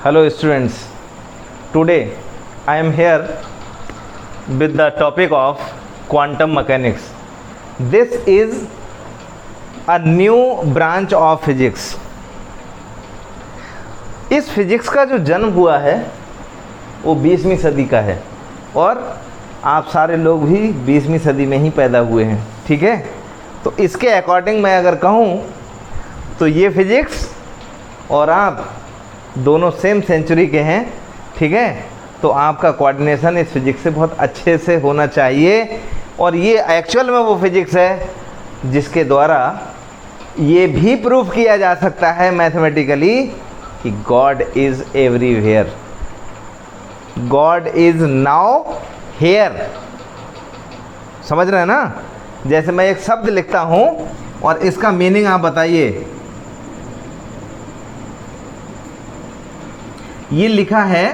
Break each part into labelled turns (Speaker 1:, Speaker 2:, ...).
Speaker 1: Hello students, today I am here with the topic of quantum mechanics. This is a new branch of physics. इस physics का जो जन्म हुआ है वो 20वीं सदी का है और आप सारे लोग भी 20वीं सदी में ही पैदा हुए हैं, ठीक है। तो इसके अकॉर्डिंग मैं अगर कहूँ तो ये फिजिक्स और आप दोनों सेम सेंचुरी के हैं, ठीक है। तो आपका कोऑर्डिनेशन इस फिजिक्स से बहुत अच्छे से होना चाहिए और ये एक्चुअल में वो फिजिक्स है जिसके द्वारा ये भी प्रूफ किया जा सकता है मैथमेटिकली कि God is everywhere, God is now here. समझ रहे हैं ना। जैसे मैं एक शब्द लिखता हूँ और इसका मीनिंग आप बताइए। ये लिखा है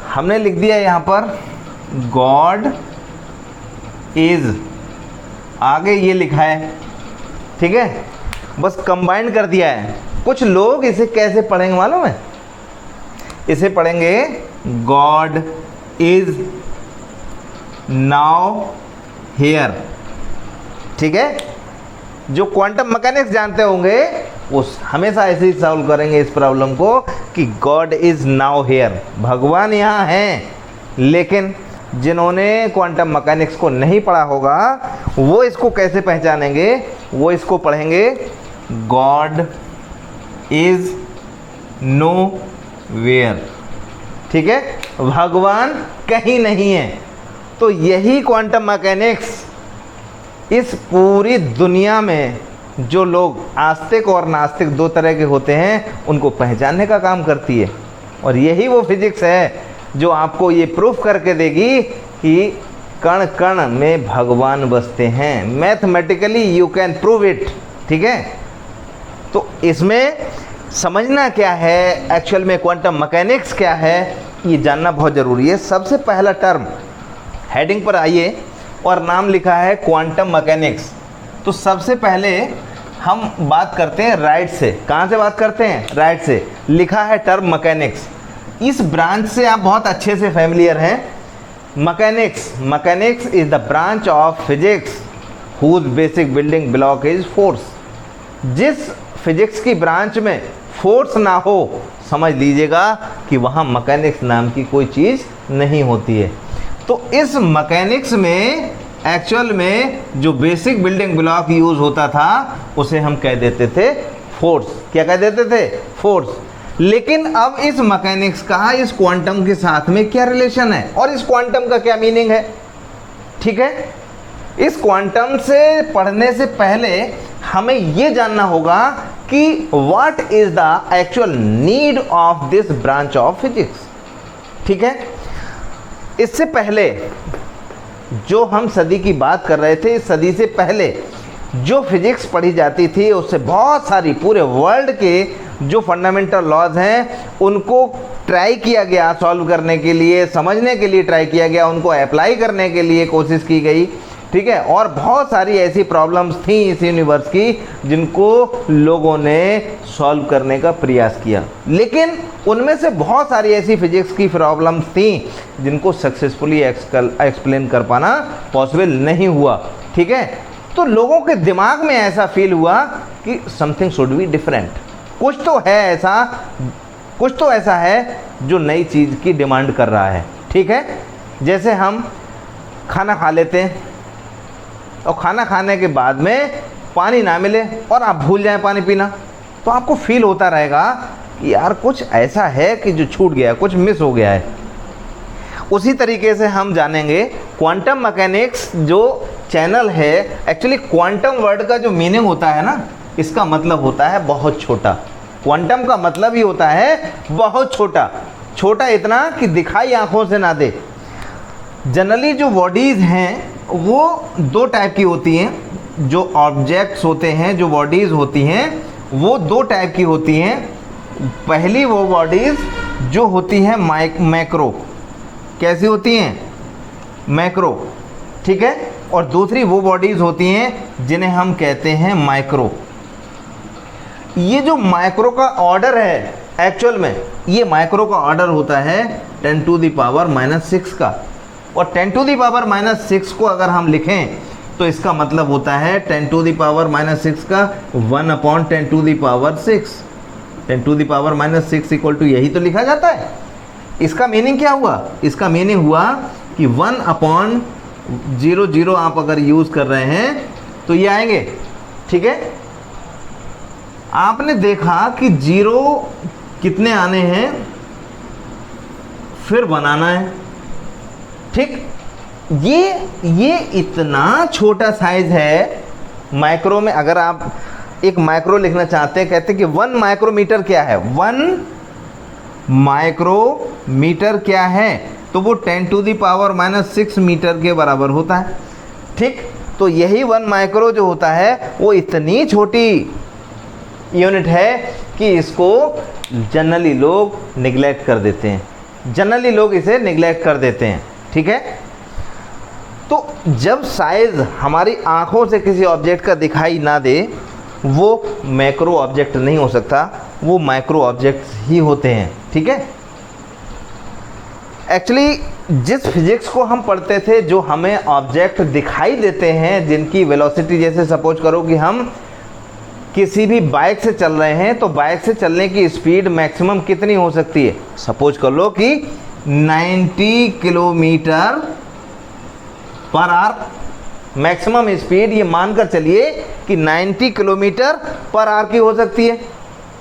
Speaker 1: हमने लिख दिया यहाँ पर गॉड इज, आगे ये लिखा है, ठीक है। बस कंबाइन कर दिया है। कुछ लोग इसे कैसे पढ़ेंगे मालूम है? इसे पढ़ेंगे गॉड इज नाउ हेयर, ठीक है। जो क्वांटम मैकेनिक्स जानते होंगे वो हमेशा ऐसे ही सॉल्व करेंगे इस प्रॉब्लम को कि गॉड इज नाउ हेयर, भगवान यहाँ हैं। लेकिन जिन्होंने क्वांटम मैकेनिक्स को नहीं पढ़ा होगा वो इसको कैसे पहचानेंगे? वो इसको पढ़ेंगे गॉड इज नो वेयर, ठीक है, भगवान कहीं नहीं है। तो यही क्वांटम मैकेनिक्स इस पूरी दुनिया में जो लोग आस्तिक और नास्तिक दो तरह के होते हैं उनको पहचानने का काम करती है। और यही वो फिजिक्स है जो आपको ये प्रूफ करके देगी कि कण कण में भगवान बसते हैं। Mathematically you can prove it, ठीक है। तो इसमें समझना क्या है, एक्चुअल में क्वांटम मैकेनिक्स क्या है, ये जानना बहुत ज़रूरी है। सबसे पहला टर्म हेडिंग पर आइए और नाम लिखा है क्वांटम मैकेनिक्स। तो सबसे पहले हम बात करते हैं राइट से। कहाँ से बात करते हैं? राइट से। लिखा है टर्म मैकेनिक्स। इस ब्रांच से आप बहुत अच्छे से फैमिलियर हैं। Mechanics is the branch of physics whose basic building block is force. जिस फिजिक्स की ब्रांच में फोर्स ना हो, समझ लीजिएगा कि वहाँ मैकेनिक्स नाम की कोई चीज़ नहीं होती है। तो इस मैकेनिक्स में एक्चुअल में जो बेसिक बिल्डिंग ब्लॉक यूज़ होता था उसे हम कह देते थे फोर्स। क्या कह देते थे? फोर्स। लेकिन अब इस मैकेनिक्स का इस क्वांटम के साथ में क्या रिलेशन है और इस क्वांटम का क्या मीनिंग है, ठीक है। इस क्वांटम से पढ़ने से पहले हमें ये जानना होगा कि what is the actual need of this branch of physics, ठीक है। इससे पहले जो हम सदी की बात कर रहे थे, इस सदी से पहले जो फिजिक्स पढ़ी जाती थी उससे बहुत सारी पूरे वर्ल्ड के जो फंडामेंटल लॉज हैं उनको ट्राई किया गया सॉल्व करने के लिए, समझने के लिए ट्राई किया गया, उनको अप्लाई करने के लिए कोशिश की गई, ठीक है। और बहुत सारी ऐसी प्रॉब्लम्स थी इस यूनिवर्स की जिनको लोगों ने सॉल्व करने का प्रयास किया। लेकिन उनमें से बहुत सारी ऐसी फिजिक्स की प्रॉब्लम्स थी जिनको सक्सेसफुली एक्सप्लेन कर पाना पॉसिबल नहीं हुआ, ठीक है। तो लोगों के दिमाग में ऐसा फील हुआ कि समथिंग शुड बी डिफरेंट। कुछ तो ऐसा है जो नई चीज़ की डिमांड कर रहा है, ठीक है। जैसे हम खाना खा लेते हैं और खाना खाने के बाद में पानी ना मिले और आप भूल जाएं पानी पीना, तो आपको फील होता रहेगा कि यार कुछ ऐसा है कि जो छूट गया, कुछ मिस हो गया है। उसी तरीके से हम जानेंगे क्वांटम मैकेनिक्स जो चैनल है। एक्चुअली क्वांटम वर्ड का जो मीनिंग होता है ना, इसका मतलब होता है बहुत छोटा। क्वांटम का मतलब ही होता है बहुत छोटा, छोटा इतना कि दिखाई आंखों से ना दे। जनरली जो बॉडीज़ हैं वो दो टाइप की होती हैं। जो ऑब्जेक्ट्स होते हैं, जो बॉडीज़ होती हैं वो दो टाइप की होती हैं। पहली वो बॉडीज़ जो होती हैं मैक्रो। कैसी होती हैं? मैक्रो, ठीक है। और दूसरी वो बॉडीज़ होती हैं जिन्हें हम कहते हैं माइक्रो। ये जो माइक्रो का ऑर्डर है एक्चुअल में, ये माइक्रो का ऑर्डर होता है 10⁻⁻6 का, और 10⁻⁻6 को अगर हम लिखें तो इसका मतलब होता है 10⁻⁻6 का 1/10⁻6। 10⁻⁻6 इक्वल टू यही तो लिखा जाता है। इसका मीनिंग क्या हुआ? इसका मीनिंग हुआ कि 1/00 आप अगर यूज कर रहे हैं तो ये आएंगे, ठीक है। आपने देखा कि 0 कितने आने हैं, फिर बनाना है, ठीक। ये इतना छोटा साइज है माइक्रो में। अगर आप एक माइक्रो लिखना चाहते हैं, कहते हैं कि 1 माइक्रोमीटर क्या है, 1 माइक्रोमीटर क्या है, तो वो 10⁻⁻6 मीटर के बराबर होता है, ठीक। तो यही 1 माइक्रो जो होता है वो इतनी छोटी यूनिट है कि इसको जनरली लोग निगलेक्ट कर देते हैं, जनरली लोग इसे निगलेक्ट कर देते हैं, ठीक है। तो जब साइज हमारी आंखों से किसी ऑब्जेक्ट का दिखाई ना दे, वो मैक्रो ऑब्जेक्ट नहीं हो सकता, वो माइक्रो ऑब्जेक्ट्स ही होते हैं, ठीक है। एक्चुअली जिस फिजिक्स को हम पढ़ते थे, जो हमें ऑब्जेक्ट दिखाई देते हैं जिनकी वेलोसिटी, जैसे सपोज करो कि हम किसी भी बाइक से चल रहे हैं, तो बाइक से चलने की स्पीड मैक्सिमम कितनी हो सकती है? सपोज कर लो कि 90 kilometre per hour maximum speed, ये मानकर चलिए कि 90 किलोमीटर पर आवर की हो सकती है,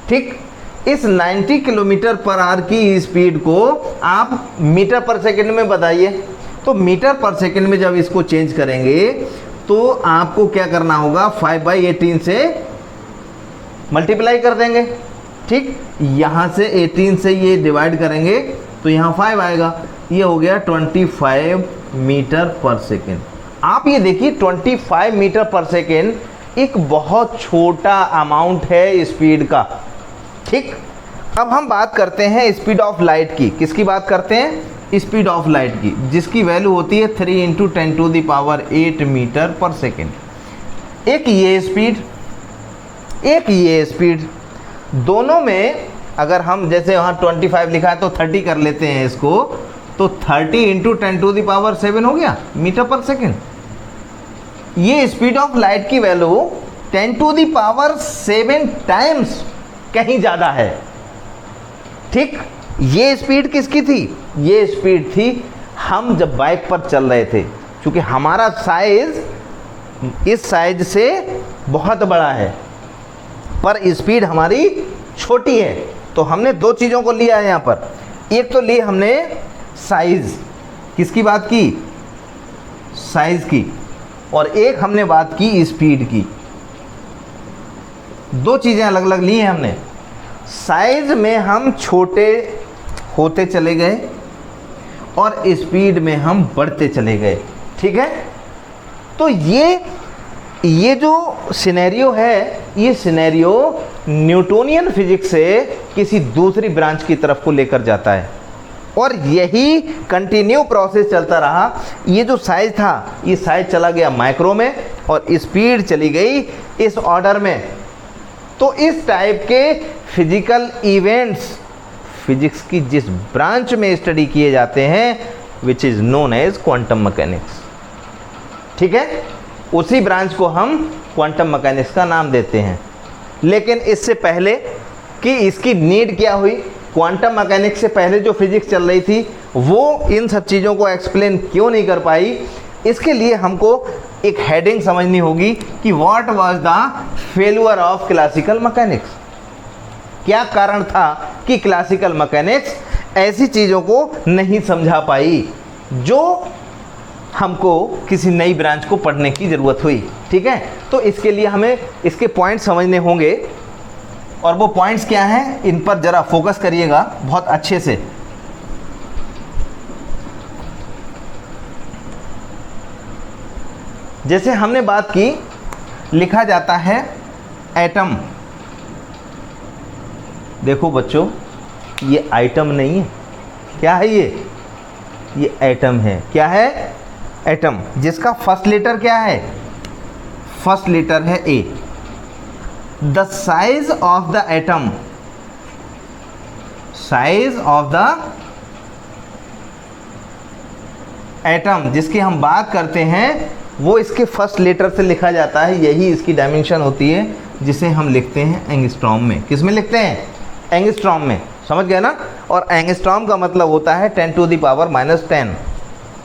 Speaker 1: ठीक। इस 90 किलोमीटर पर आवर की स्पीड को आप मीटर पर सेकंड में बताइए। तो मीटर पर सेकंड में जब इसको चेंज करेंगे तो आपको क्या करना होगा, 5/18 से मल्टीप्लाई कर देंगे, ठीक। यहाँ से 18 से ये डिवाइड करेंगे तो यहाँ 5 आएगा, ये हो गया 25 मीटर पर सेकेंड। आप ये देखिए 25 मीटर पर सेकेंड एक बहुत छोटा अमाउंट है स्पीड का, ठीक। अब हम बात करते हैं स्पीड ऑफ लाइट की। किसकी बात करते हैं? स्पीड ऑफ लाइट की, जिसकी वैल्यू होती है 3 × 10⁸ मीटर पर सेकेंड। एक ये स्पीड, एक ये स्पीड, दोनों में अगर हम जैसे वहाँ 25 लिखा है तो 30 कर लेते हैं इसको, तो 30 × 10⁷ हो गया मीटर पर सेकेंड। ये स्पीड ऑफ लाइट की वैल्यू 10⁷ टाइम्स कहीं ज़्यादा है, ठीक। ये स्पीड किसकी थी? ये स्पीड थी हम जब बाइक पर चल रहे थे, क्योंकि हमारा साइज इस साइज से बहुत बड़ा है पर स्पीड हमारी छोटी है। तो हमने दो चीज़ों को लिया है यहाँ पर। एक तो ली हमने साइज, किसकी बात की? साइज की। और एक हमने बात की स्पीड की। दो चीज़ें अलग अलग ली हैं हमने। साइज में हम छोटे होते चले गए और स्पीड में हम बढ़ते चले गए, ठीक है। तो ये जो सिनेरियो है, ये सिनेरियो न्यूटोनियन फिजिक्स से किसी दूसरी ब्रांच की तरफ को लेकर जाता है और यही कंटिन्यू प्रोसेस चलता रहा। ये जो साइज था, ये साइज चला गया माइक्रो में और स्पीड चली गई इस ऑर्डर में। तो इस टाइप के फिजिकल इवेंट्स फिजिक्स की जिस ब्रांच में स्टडी किए जाते हैं, which is known as quantum mechanics, ठीक है। उसी ब्रांच को हम क्वांटम मैकेनिक्स का नाम देते हैं। लेकिन इससे पहले कि इसकी नीड क्या हुई, क्वांटम मैकेनिक्स से पहले जो फिजिक्स चल रही थी वो इन सब चीज़ों को एक्सप्लेन क्यों नहीं कर पाई, इसके लिए हमको एक हेडिंग समझनी होगी कि what was the failure of classical mechanics. क्या कारण था कि क्लासिकल मैकेनिक्स ऐसी चीज़ों को नहीं समझा पाई जो हमको किसी नई ब्रांच को पढ़ने की ज़रूरत हुई, ठीक है। तो इसके लिए हमें इसके पॉइंट्स समझने होंगे और वो पॉइंट्स क्या हैं, इन पर ज़रा फोकस करिएगा बहुत अच्छे से। जैसे हमने बात की, लिखा जाता है एटम। देखो बच्चों, ये आइटम नहीं है, क्या है ये एटम है। क्या है? एटम, जिसका फर्स्ट लेटर क्या है? फर्स्ट लेटर है A. The size of the atom, size of the atom जिसकी हम बात करते हैं वो इसके फर्स्ट लेटर से लिखा जाता है, यही इसकी डायमेंशन होती है जिसे हम लिखते हैं एंगस्ट्रॉम में। किस में लिखते हैं? एंगस्ट्रॉम में, समझ गए ना। और एंगस्ट्रॉम का मतलब होता है 10 टू द पावर -10।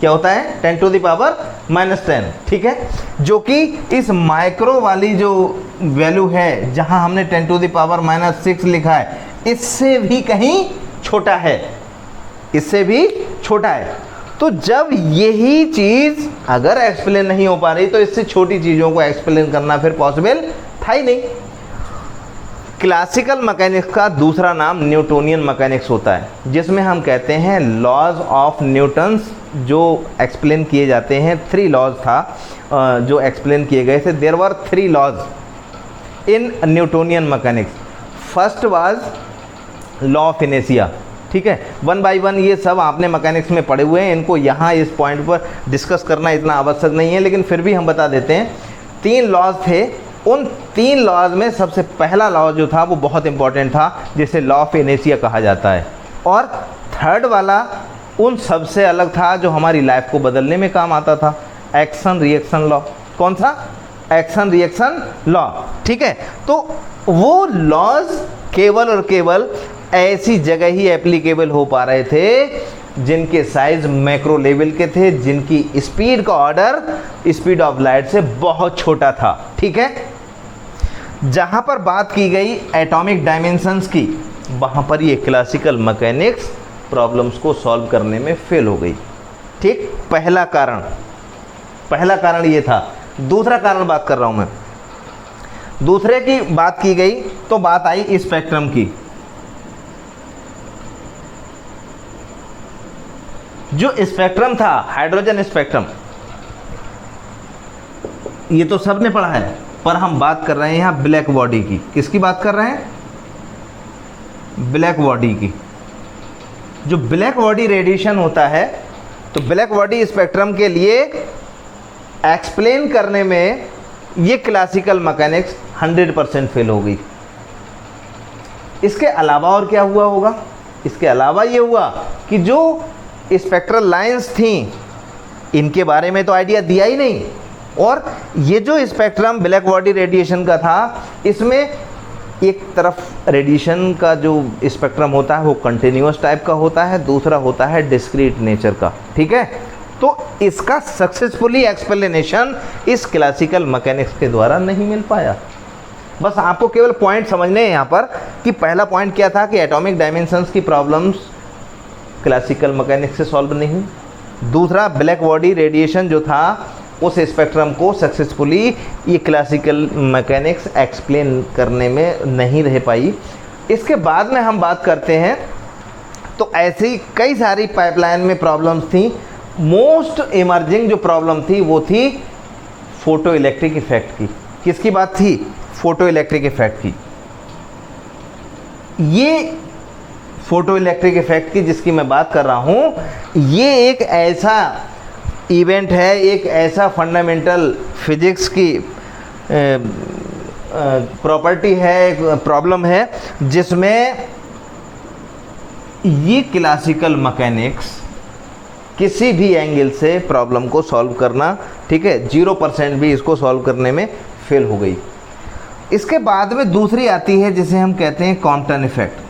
Speaker 1: क्या होता है? 10 टू द पावर -10, ठीक है। जो कि इस माइक्रो वाली जो वैल्यू है जहां हमने 10 टू द पावर -6 लिखा है, इससे भी कहीं छोटा है, इससे भी छोटा है। तो जब यही चीज अगर एक्सप्लेन नहीं हो पा रही तो इससे छोटी चीजों को एक्सप्लेन करना फिर पॉसिबल था ही नहीं। क्लासिकल मैकेनिक्स का दूसरा नाम न्यूटोनियन मैकेनिक्स होता है, जिसमें हम कहते हैं लॉज ऑफ न्यूटन्स जो एक्सप्लेन किए जाते हैं। 3 लॉज था जो एक्सप्लेन किए गए थे। There were 3 laws in Newtonian mechanics. First was law of inertia, ठीक है। 1 बाय 1 ये सब आपने मैकेनिक्स में पढ़े हुए हैं, इनको यहाँ इस पॉइंट पर डिस्कस करना इतना आवश्यक नहीं है, लेकिन फिर भी हम बता देते हैं। 3 लॉज थे। उन 3 लॉज में सबसे पहला लॉ जो था वो बहुत इंपॉर्टेंट था, जिसे लॉ ऑफ इनेर्शिया कहा जाता है। और थर्ड वाला उन सबसे अलग था जो हमारी लाइफ को बदलने में काम आता था, एक्शन रिएक्शन लॉ। कौन सा? एक्शन रिएक्शन लॉ, ठीक है। तो वो लॉज केवल और केवल ऐसी जगह ही एप्लीकेबल हो पा रहे थे जिनके साइज मैक्रो लेवल के थे, जिनकी स्पीड का ऑर्डर स्पीड ऑफ लाइट से बहुत छोटा था, ठीक है। जहां पर बात की गई एटॉमिक डायमेंशंस की, वहां पर ये क्लासिकल मैकेनिक्स प्रॉब्लम्स को सॉल्व करने में फेल हो गई, ठीक। पहला कारण ये था। दूसरा कारण बात कर रहा हूं मैं। दूसरे की बात की गई तो बात आई स्पेक्ट्रम की। जो स्पेक्ट्रम था, हाइड्रोजन स्पेक्ट्रम, ये तो सबने पढ़ा है, पर हम बात कर रहे हैं यहां ब्लैक बॉडी की। किसकी बात कर रहे हैं? ब्लैक बॉडी की। जो ब्लैक बॉडी रेडिएशन होता है, तो ब्लैक बॉडी स्पेक्ट्रम के लिए एक्सप्लेन करने में ये क्लासिकल मैकेनिक्स 100% फेल हो गई। इसके अलावा और क्या हुआ होगा? इसके अलावा ये हुआ कि जो स्पेक्ट्रल लाइंस थी, इनके बारे में तो आइडिया दिया ही नहीं। और ये जो स्पेक्ट्रम ब्लैक बॉडी रेडिएशन का था, इसमें एक तरफ रेडिएशन का जो स्पेक्ट्रम होता है वो कंटिन्यूअस टाइप का होता है, दूसरा होता है डिस्क्रीट नेचर का, ठीक है। तो इसका सक्सेसफुली एक्सप्लेनेशन इस क्लासिकल मैकेनिक्स के द्वारा नहीं मिल पाया। बस आपको केवल पॉइंट समझने हैं यहाँ पर कि पहला पॉइंट क्या था कि एटॉमिक डायमेंशंस की प्रॉब्लम्स क्लासिकल मैकेनिक्स से सॉल्व नहीं। दूसरा, ब्लैक बॉडी रेडिएशन जो था उस स्पेक्ट्रम को सक्सेसफुली ये क्लासिकल मैकेनिक्स एक्सप्लेन करने में नहीं रह पाई। इसके बाद में हम बात करते हैं तो ऐसी कई सारी पाइपलाइन में प्रॉब्लम्स थी। मोस्ट इमर्जिंग जो प्रॉब्लम थी वो थी फोटो इलेक्ट्रिक इफेक्ट की। किसकी बात थी? फोटो इलेक्ट्रिक इफेक्ट की। ये फोटो इलेक्ट्रिक इफेक्ट की जिसकी मैं बात कर रहा हूँ, ये एक ऐसा इवेंट है, एक ऐसा फंडामेंटल फिजिक्स की प्रॉपर्टी है, एक प्रॉब्लम है जिसमें ये क्लासिकल मैकेनिक्स किसी भी एंगल से प्रॉब्लम को सॉल्व करना, ठीक है, 0% भी इसको सॉल्व करने में फेल हो गई। इसके बाद में दूसरी आती है जिसे हम कहते हैं कॉम्पटन इफेक्ट।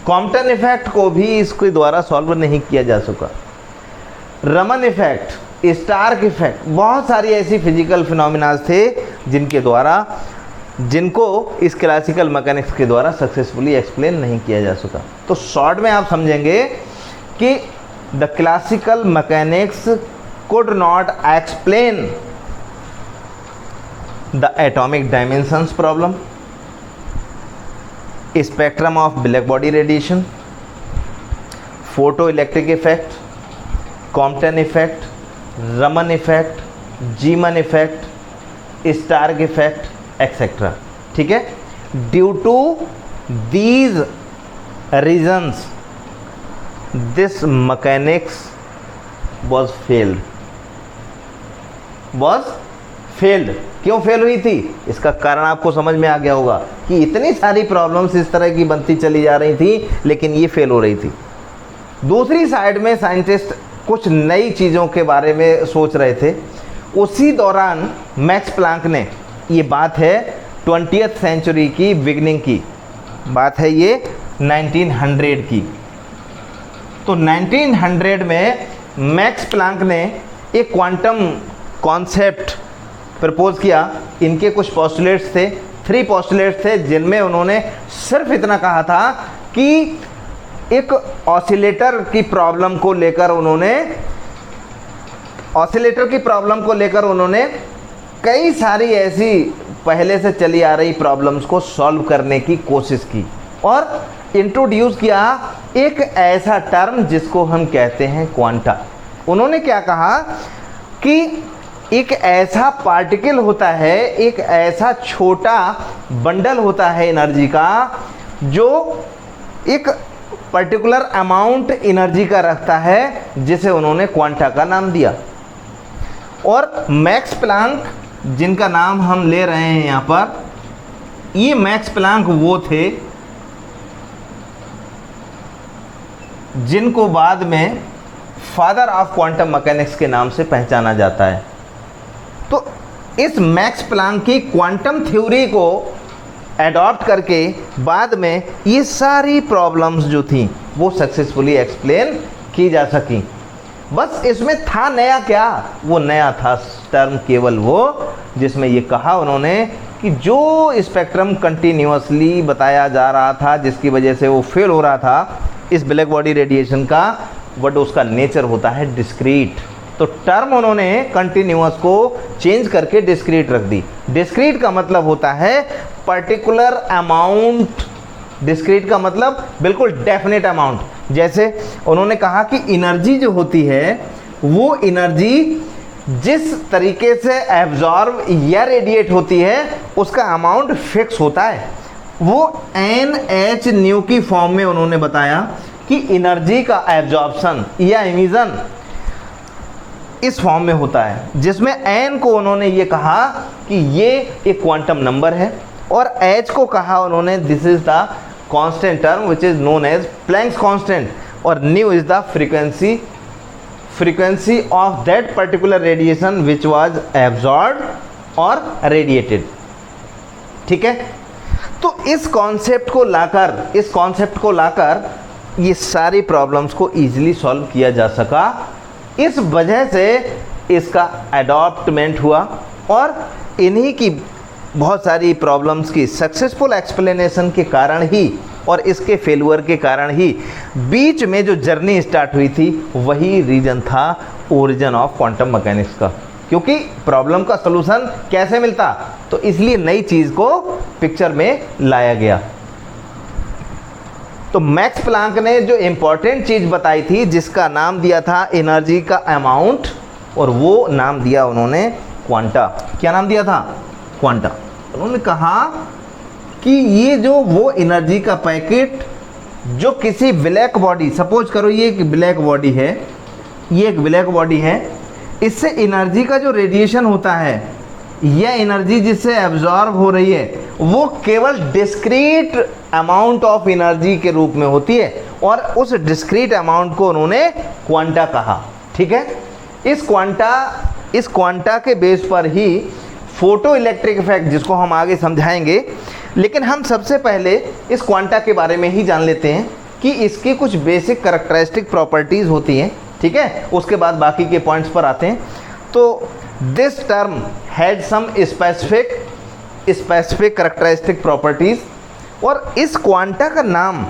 Speaker 1: कॉम्पटन इफेक्ट को भी इसके द्वारा सॉल्व नहीं किया जा सका। रमन इफेक्ट, स्टार्क इफेक्ट, बहुत सारी ऐसी फिजिकल फिनोमिनाज थे जिनको इस क्लासिकल मैकेनिक्स के द्वारा सक्सेसफुली एक्सप्लेन नहीं किया जा सका। तो शॉर्ट में आप समझेंगे कि the classical mechanics could not explain the atomic dimensions problem, spectrum of black body radiation, photo electric effect, Compton effect, Raman effect, Zeeman effect, Stark effect etcetera, ठीक है। Due to these reasons this mechanics was failed. क्यों fail हुई थी, इसका कारण आपको समझ में आ गया होगा कि इतनी सारी प्रॉब्लम्स इस तरह की बनती चली जा रही थी, लेकिन ये फेल हो रही थी। दूसरी साइड में साइंटिस्ट कुछ नई चीज़ों के बारे में सोच रहे थे। उसी दौरान मैक्स प्लांक ने, ये बात है 20th सेंचुरी की बिगनिंग की बात है, ये 1900 की। तो 1900 में मैक्स प्लांक ने एक क्वांटम कॉन्सेप्ट प्रपोज किया। इनके कुछ पोस्टुलेट्स थे, 3 पोस्टुलेट्स थे, जिनमें उन्होंने सिर्फ इतना कहा था कि एक ऑसिलेटर की प्रॉब्लम को लेकर उन्होंने कई सारी ऐसी पहले से चली आ रही प्रॉब्लम्स को सॉल्व करने की कोशिश की और इंट्रोड्यूस किया एक ऐसा टर्म जिसको हम कहते हैं क्वांटा। उन्होंने क्या कहा कि एक ऐसा पार्टिकल होता है, एक ऐसा छोटा बंडल होता है एनर्जी का, जो एक पर्टिकुलर अमाउंट एनर्जी का रखता है, जिसे उन्होंने क्वांटा का नाम दिया। और मैक्स प्लांक, जिनका नाम हम ले रहे हैं यहाँ पर, ये मैक्स प्लांक वो थे जिनको बाद में फादर ऑफ क्वांटम मैकेनिक्स के नाम से पहचाना जाता है। तो इस मैक्स प्लांक की क्वांटम थ्योरी को एडॉप्ट करके बाद में ये सारी प्रॉब्लम्स जो थी वो सक्सेसफुली एक्सप्लेन की जा सकी। बस इसमें था नया क्या, वो नया था टर्म केवल वो जिसमें ये कहा उन्होंने कि जो स्पेक्ट्रम कंटिन्यूअसली बताया जा रहा था, जिसकी वजह से वो फेल हो रहा था इस ब्लैक बॉडी रेडिएशन का, बट उसका नेचर होता है डिस्क्रीट। तो टर्म उन्होंने कंटिन्यूअस को चेंज करके डिस्क्रीट रख दी। डिस्क्रीट का मतलब होता है पर्टिकुलर अमाउंट, डिस्क्रीट का मतलब बिल्कुल डेफिनेट अमाउंट। जैसे उन्होंने कहा कि एनर्जी जो होती है वो एनर्जी जिस तरीके से एब्जॉर्ब या रेडिएट होती है उसका अमाउंट फिक्स होता है। वो NH न्यू की फॉर्म में उन्होंने बताया कि एनर्जी का एब्जॉर्प्शन या इमिशन इस फॉर्म में होता है, जिसमें n को उन्होंने ये कहा कि ये एक क्वांटम नंबर है और h को कहा उन्होंने this is the constant term which is known as Planck's constant, और nu is the frequency of that particular radiation which was absorbed और रेडिएटेड। ठीक है, तो इस कॉन्सेप्ट को लाकर ये सारी प्रॉब्लम्स को इजीली सॉल्व किया जा सका। इस वजह से इसका अडॉप्टमेंट हुआ और इन्हीं की बहुत सारी प्रॉब्लम्स की सक्सेसफुल एक्सप्लेनेशन के कारण ही और इसके फेलुअर के कारण ही बीच में जो जर्नी स्टार्ट हुई थी वही रीजन था ओरिजिन ऑफ क्वांटम मैकेनिक्स का। क्योंकि प्रॉब्लम का सलूशन कैसे मिलता, तो इसलिए नई चीज़ को पिक्चर में लाया गया। तो मैक्स प्लांक ने जो इम्पॉर्टेंट चीज़ बताई थी जिसका नाम दिया था एनर्जी का अमाउंट, और वो नाम दिया उन्होंने क्वांटा। क्या नाम दिया था? क्वांटा। उन्होंने कहा कि ये जो वो एनर्जी का पैकेट जो किसी ब्लैक बॉडी, सपोज करो ये एक ब्लैक बॉडी है, ये एक ब्लैक बॉडी है, इससे एनर्जी का जो रेडिएशन होता है यह एनर्जी जिससे एब्जॉर्ब हो रही है वो केवल डिस्क्रीट अमाउंट ऑफ एनर्जी के रूप में होती है, और उस डिस्क्रीट अमाउंट को उन्होंने क्वांटा कहा। ठीक है, इस क्वांटा के बेस पर ही फोटो इलेक्ट्रिक इफेक्ट, जिसको हम आगे समझाएंगे, लेकिन हम सबसे पहले इस क्वांटा के बारे में ही जान लेते हैं कि इसकी कुछ बेसिक कैरेक्टरिस्टिक प्रॉपर्टीज़ होती हैं। ठीक है, उसके बाद बाकी के पॉइंट्स पर आते हैं। तो this term had some specific characteristic properties, और इस क्वांटा का नाम,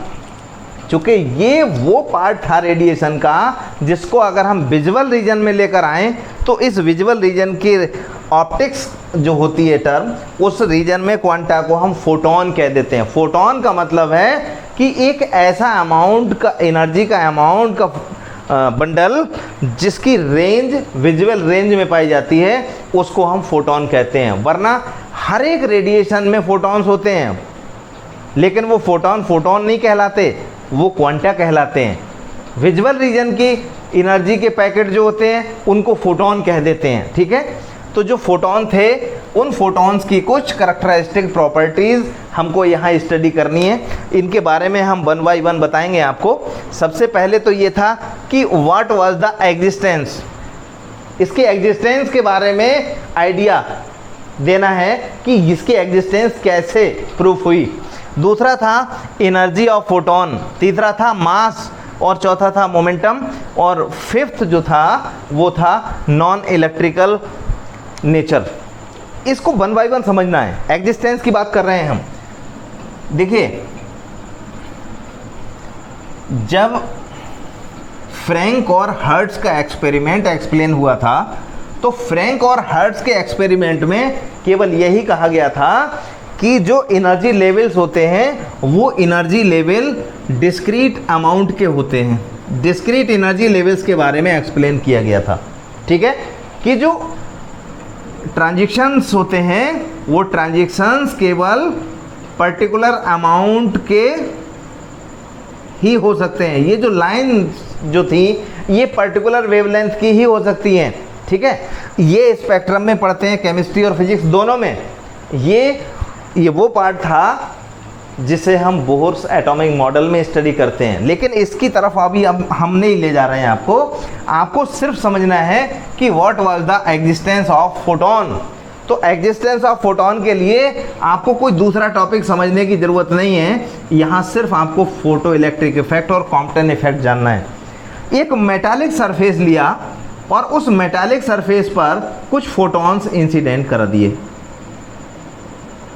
Speaker 1: चूँकि ये वो पार्ट था रेडिएशन का जिसको अगर हम विजुअल रीजन में लेकर आएँ तो इस विजुअल रीजन की ऑप्टिक्स जो होती है टर्म, उस रीजन में क्वांटा को हम फोटोन कह देते हैं। फोटोन का मतलब है कि एक ऐसा अमाउंट का एनर्जी का अमाउंट का बंडल जिसकी रेंज विजुअल रेंज में पाई जाती है उसको हम फोटोन कहते हैं। वरना हर एक रेडिएशन में फोटॉन्स होते हैं, लेकिन वो फोटोन नहीं कहलाते, वो क्वांटा कहलाते हैं। विजुअल रीजन की एनर्जी के पैकेट जो होते हैं उनको फोटोन कह देते हैं। ठीक है, तो जो फोटोन थे उन फोटॉन्स की कुछ करैक्टरिस्टिक प्रॉपर्टीज़ हमको यहाँ स्टडी करनी है। इनके बारे में हम वन बाय वन बताएंगे आपको। सबसे पहले तो ये था कि व्हाट वाज द एग्जिस्टेंस, इसके एग्जिस्टेंस के बारे में आइडिया देना है कि इसकी एग्जिस्टेंस कैसे प्रूफ हुई। दूसरा था एनर्जी ऑफ फोटोन, तीसरा था मास और चौथा था मोमेंटम, और फिफ्थ जो था वो था नॉन इलेक्ट्रिकल नेचर। इसको वन बाय वन समझना है। एग्जिस्टेंस की बात कर रहे हैं हम। देखिए, जब फ्रैंक और हर्ट्ज का एक्सपेरिमेंट एक्सप्लेन हुआ था तो फ्रैंक और हर्ट्ज के एक्सपेरिमेंट में केवल यही कहा गया था कि जो एनर्जी लेवल्स होते हैं वो एनर्जी लेवल डिस्क्रीट अमाउंट के होते हैं। डिस्क्रीट एनर्जी लेवल्स के बारे में एक्सप्लेन किया गया था, ठीक है, कि जो ट्रांजिशंस होते हैं वो ट्रांजिशंस केवल पर्टिकुलर अमाउंट के ही हो सकते हैं। ये जो लाइन जो थी ये पर्टिकुलर वेवलेंथ की ही हो सकती हैं, ठीक है। ये स्पेक्ट्रम में पढ़ते हैं, केमिस्ट्री और फिजिक्स दोनों में। ये वो पार्ट था जिसे हम बोहर्स एटॉमिक मॉडल में स्टडी करते हैं, लेकिन इसकी तरफ अभी हम नहीं ले जा रहे हैं। आपको सिर्फ समझना है कि what was the existence of photon. तो एग्जिस्टेंस ऑफ फोटोन के लिए आपको कोई दूसरा टॉपिक समझने की ज़रूरत नहीं है। यहाँ सिर्फ आपको फोटो इलेक्ट्रिक इफेक्ट और कॉम्पटन इफेक्ट जानना है। एक मेटालिक सरफेस लिया और उस मेटालिक सरफेस पर कुछ फोटॉन्स इंसिडेंट कर दिए।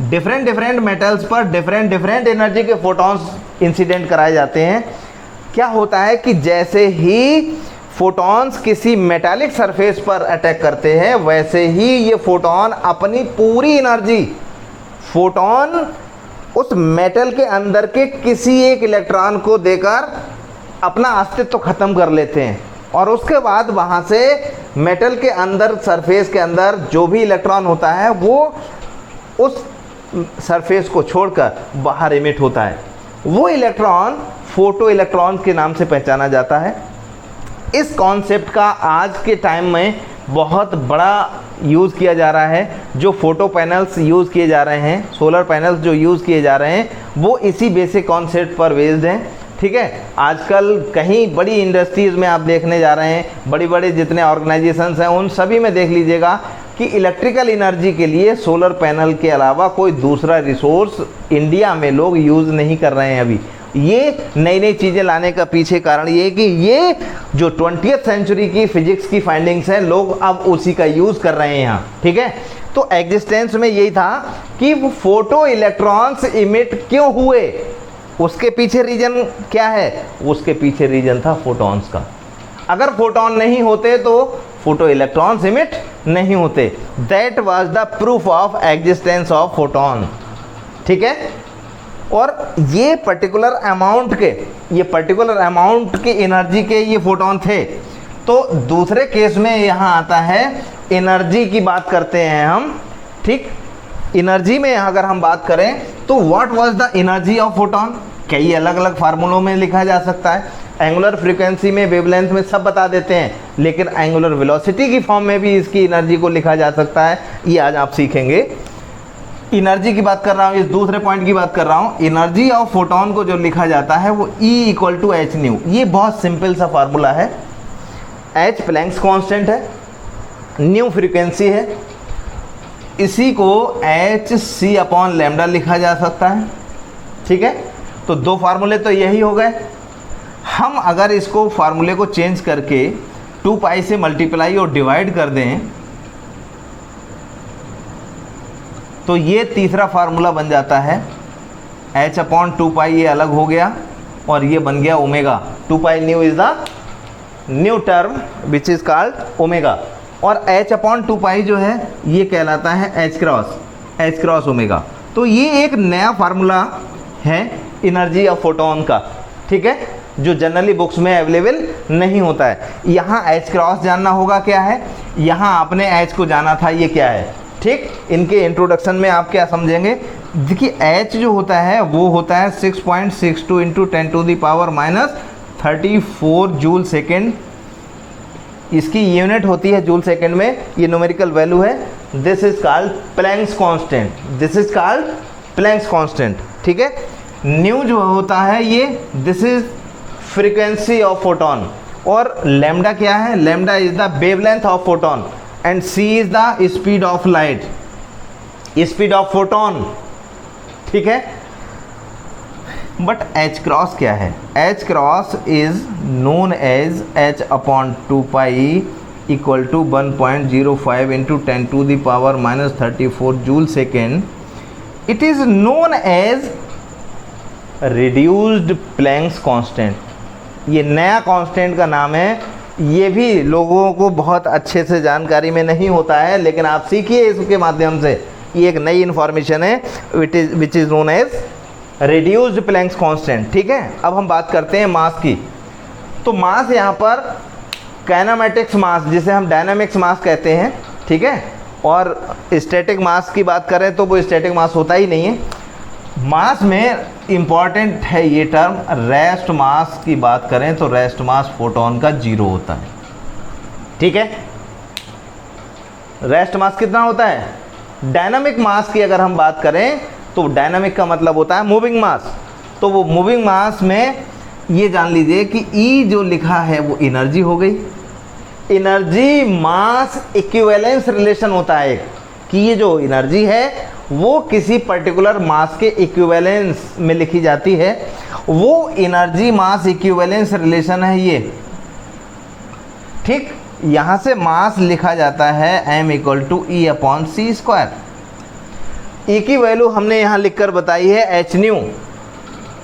Speaker 1: डिफरेंट मेटल्स पर डिफरेंट एनर्जी के फोटॉन्स इंसिडेंट कराए जाते हैं। क्या होता है कि जैसे ही फोटॉन्स किसी मेटालिक सरफेस पर अटैक करते हैं वैसे ही ये फोटॉन अपनी पूरी एनर्जी फोटॉन उस मेटल के अंदर के किसी एक इलेक्ट्रॉन को देकर अपना अस्तित्व खत्म कर लेते हैं, और उसके बाद वहाँ से मेटल के अंदर सरफेस के अंदर जो भी इलेक्ट्रॉन होता है वो उस सरफेस को छोड़कर बाहर इमिट होता है। वो इलेक्ट्रॉन फोटो इलेक्ट्रॉन के नाम से पहचाना जाता है। इस कॉन्सेप्ट का आज के टाइम में बहुत बड़ा यूज़ किया जा रहा है। जो फोटो पैनल्स यूज़ किए जा रहे हैं, सोलर पैनल्स जो यूज़ किए जा रहे हैं, वो इसी बेसिक कॉन्सेप्ट पर बेस्ड हैं, ठीक है। आजकल कहीं बड़ी इंडस्ट्रीज़ में आप देखने जा रहे हैं, बड़ी बड़ी जितने ऑर्गेनाइजेशंस हैं उन सभी में देख लीजिएगा कि इलेक्ट्रिकल एनर्जी के लिए सोलर पैनल के अलावा कोई दूसरा रिसोर्स इंडिया में लोग यूज़ नहीं कर रहे हैं अभी। ये नई चीज़ें लाने का पीछे कारण ये है कि ये जो 20th सेंचुरी की फिजिक्स की फाइंडिंग्स हैं लोग अब उसी का यूज़ कर रहे हैं यहाँ, ठीक है। तो एग्जिस्टेंस में यही था कि वो फोटो इलेक्ट्रॉन्स इमिट क्यों हुए, उसके पीछे रीजन क्या है, उसके पीछे रीजन था फोटॉन्स का। अगर फोटॉन नहीं होते तो फोटो इलेक्ट्रॉन्स इमिट नहीं होते। That was the proof of existence of photon, ठीक है। और ये पर्टिकुलर अमाउंट के एनर्जी के ये फोटॉन थे। तो दूसरे केस में यहाँ आता है एनर्जी की बात करते हैं हम, ठीक। एनर्जी में अगर हम बात करें तो what was the energy of photon, कई अलग अलग फार्मूलों में लिखा जा सकता है। एंगुलर फ्रीक्वेंसी में, वेवलेंथ में सब बता देते हैं, लेकिन एंगुलर वेलोसिटी की फॉर्म में भी इसकी एनर्जी को लिखा जा सकता है। ये आज आप सीखेंगे। एनर्जी की बात कर रहा हूँ, इस दूसरे पॉइंट की बात कर रहा हूँ। एनर्जी ऑफ फोटोन को जो लिखा जाता है वो E = h न्यू। ये बहुत सिंपल सा फार्मूला है। h प्लैंक्स कांस्टेंट है, न्यू फ्रीक्वेंसी है, इसी को hc/λ लिखा जा सकता है, ठीक है। तो दो फार्मूले तो यही हो गए। हम अगर इसको फार्मूले को चेंज करके 2π से मल्टीप्लाई और डिवाइड कर दें तो ये तीसरा फार्मूला बन जाता है h/2π। ये अलग हो गया और ये बन गया omega. 2π nu is the nu term which is called omega, और h/2π जो है ये कहलाता है h क्रॉस ओमेगा। तो ये एक नया फार्मूला है एनर्जी ऑफ फोटोन का, ठीक है, जो जनरली बुक्स में अवेलेबल नहीं होता है। यहाँ h क्रॉस जानना होगा क्या है, यहाँ आपने h को जाना था ये क्या है, ठीक। इनके इंट्रोडक्शन में आप क्या समझेंगे। देखिए h जो होता है वो होता है 6.62 × 10⁻³ जूल सेकेंड इसकी यूनिट होती है जूल सेकेंड में, ये न्यूमेरिकल वैल्यू है। This is called Planck's constant, this is called Planck's constant, ठीक है। न्यू जो होता है ये, this is frequency of photon, और लैम्डा क्या है, lambda is the wavelength of photon and c is the speed of light, speed of photon, ठीक है। बट एच क्रॉस क्या है, h cross is known as h upon 2 pi equal to 1.05 into 10⁻⁻34 joule second. It is known as reduced Planck's constant, ये नया constant का नाम है। ये भी लोगों को बहुत अच्छे से जानकारी में नहीं होता है, लेकिन आप सीखिए इसके माध्यम से, ये एक नई इंफॉर्मेशन है, which is known as reduced Planck's constant, ठीक है। अब हम बात करते हैं मास की। तो मास यहाँ पर काइनेमेटिक्स मास, जिसे हम डायनामिक्स मास कहते हैं, ठीक है, और स्टैटिक मास की बात करें तो वो स्टैटिक मास होता ही नहीं है। मास में इंपॉर्टेंट है ये टर्म, रेस्ट मास की बात करें तो रेस्ट मास फोटोन का 0 होता है, ठीक है। रेस्ट मास कितना होता है। डायनामिक मास की अगर हम बात करें तो डायनामिक का मतलब होता है मूविंग मास, तो वो मूविंग मास में ये जान लीजिए कि E जो लिखा है वो एनर्जी हो गई। एनर्जी मास इक्विवेलेंस रिलेशन होता है कि ये जो एनर्जी है वो किसी पर्टिकुलर मास के इक्विवेलेंस में लिखी जाती है, वो एनर्जी मास इक्विवेलेंस रिलेशन है ये, ठीक। यहाँ से मास लिखा जाता है m equal to E upon c square. E की वैल्यू हमने यहाँ लिखकर बताई है h न्यू,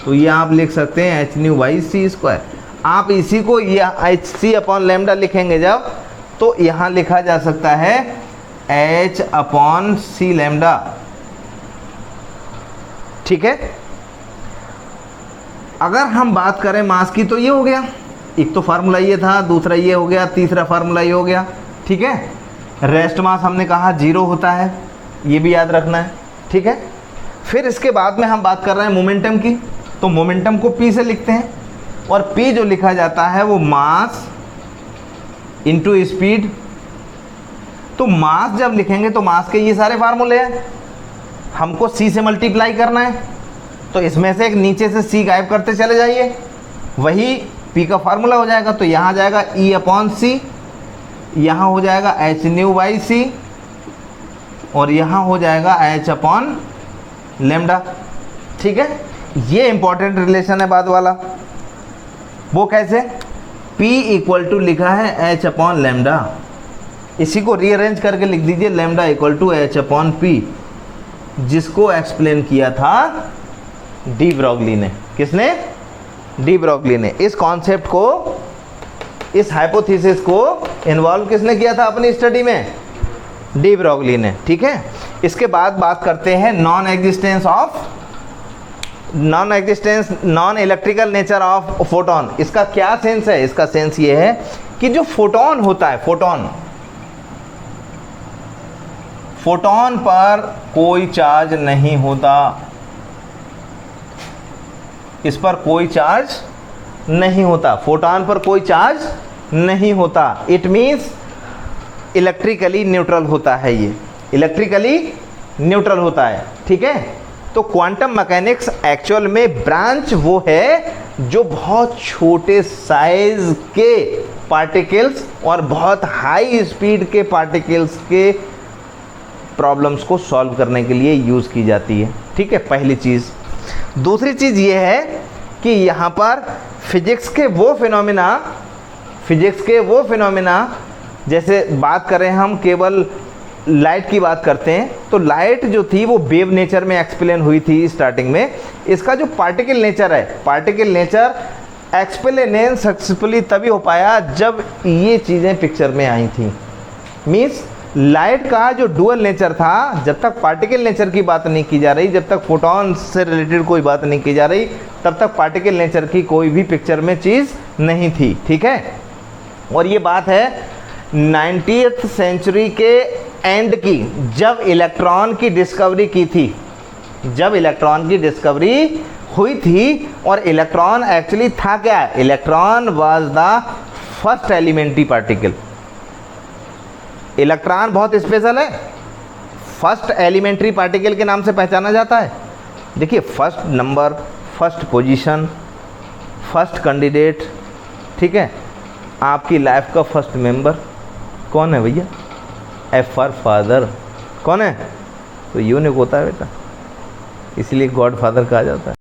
Speaker 1: तो ये आप लिख सकते हैं h nu by c square. आप इसी को एच सी अपॉन लेमडा लिखेंगे जब, तो यहाँ लिखा जा सकता है h अपॉन सी लेमडा, ठीक है। अगर हम बात करें मास की तो ये हो गया, एक तो फार्मूला ये था, दूसरा ये हो गया, तीसरा फार्मूला ये हो गया, ठीक है। रेस्ट मास हमने कहा 0 होता है, ये भी याद रखना है, ठीक है। फिर इसके बाद में हम बात कर रहे हैं मोमेंटम की, तो मोमेंटम को P से लिखते हैं, और P जो लिखा जाता है वो मास इनटू स्पीड। तो मास जब लिखेंगे तो मास के ये सारे फार्मूले हैं, हमको C से मल्टीप्लाई करना है, तो इसमें से एक नीचे से C गायब करते चले जाइए, वही P का फार्मूला हो जाएगा। तो यहाँ जाएगा E अपॉन सी, यहाँ हो जाएगा h न्यू बाई सी, और यहाँ हो जाएगा h अपॉन लेमडा, ठीक है। ये इंपॉर्टेंट रिलेशन है बाद वाला। वो कैसे, P इक्वल टू लिखा है h अपॉन लेमडा, इसी को रीअरेंज करके लिख दीजिए lambda equal to h upon p, जिसको एक्सप्लेन किया था डी ब्रॉगली ने। किसने, डी ब्रॉगली ने। इस कॉन्सेप्ट को, इस हाइपोथेसिस को इन्वॉल्व किसने किया था अपनी स्टडी में, डी ब्रॉगली ने, ठीक है। इसके बाद बात करते हैं non electrical nature of photon. इसका क्या सेंस है, इसका सेंस ये है कि जो फोटोन होता है, फोटोन पर कोई चार्ज नहीं होता, इस पर कोई चार्ज नहीं होता, फोटोन पर कोई चार्ज नहीं होता। इट मीन्स इलेक्ट्रिकली न्यूट्रल होता है, ये इलेक्ट्रिकली न्यूट्रल होता है, ठीक है। तो क्वांटम मैकेनिक्स एक्चुअल में ब्रांच वो है जो बहुत छोटे साइज के पार्टिकल्स और बहुत हाई स्पीड के पार्टिकल्स के प्रॉब्लम्स को सॉल्व करने के लिए यूज़ की जाती है, ठीक है, पहली चीज़। दूसरी चीज़ ये है कि यहाँ पर फिजिक्स के वो फिनोमिना जैसे बात करें हम केवल लाइट की बात करते हैं, तो लाइट जो थी वो वेव नेचर में एक्सप्लेन हुई थी स्टार्टिंग में। इसका जो पार्टिकल नेचर है, पार्टिकल नेचर एक्सप्लेन सक्सेसफुली तभी हो पाया जब ये चीज़ें पिक्चर में आई थी। मीन्स लाइट का जो डुअल नेचर था, जब तक पार्टिकल नेचर की बात नहीं की जा रही, जब तक फोटॉन से रिलेटेड कोई बात नहीं की जा रही, तब तक पार्टिकल नेचर की कोई भी पिक्चर में चीज़ नहीं थी, ठीक है। और ये बात है 90th सेंचुरी के एंड की, जब इलेक्ट्रॉन की डिस्कवरी की थी, जब इलेक्ट्रॉन की डिस्कवरी हुई थी। और इलेक्ट्रॉन एक्चुअली था क्या, electron was the first elementary particle, electron बहुत स्पेशल है, फर्स्ट एलिमेंट्री पार्टिकल के नाम से पहचाना जाता है। देखिए first number, first position, first candidate, ठीक है। आपकी लाइफ का फर्स्ट मेंबर कौन है भैया? F for father. कौन है? तो यूनिक होता है बेटा, इसलिए गॉड फादर कहा जाता है।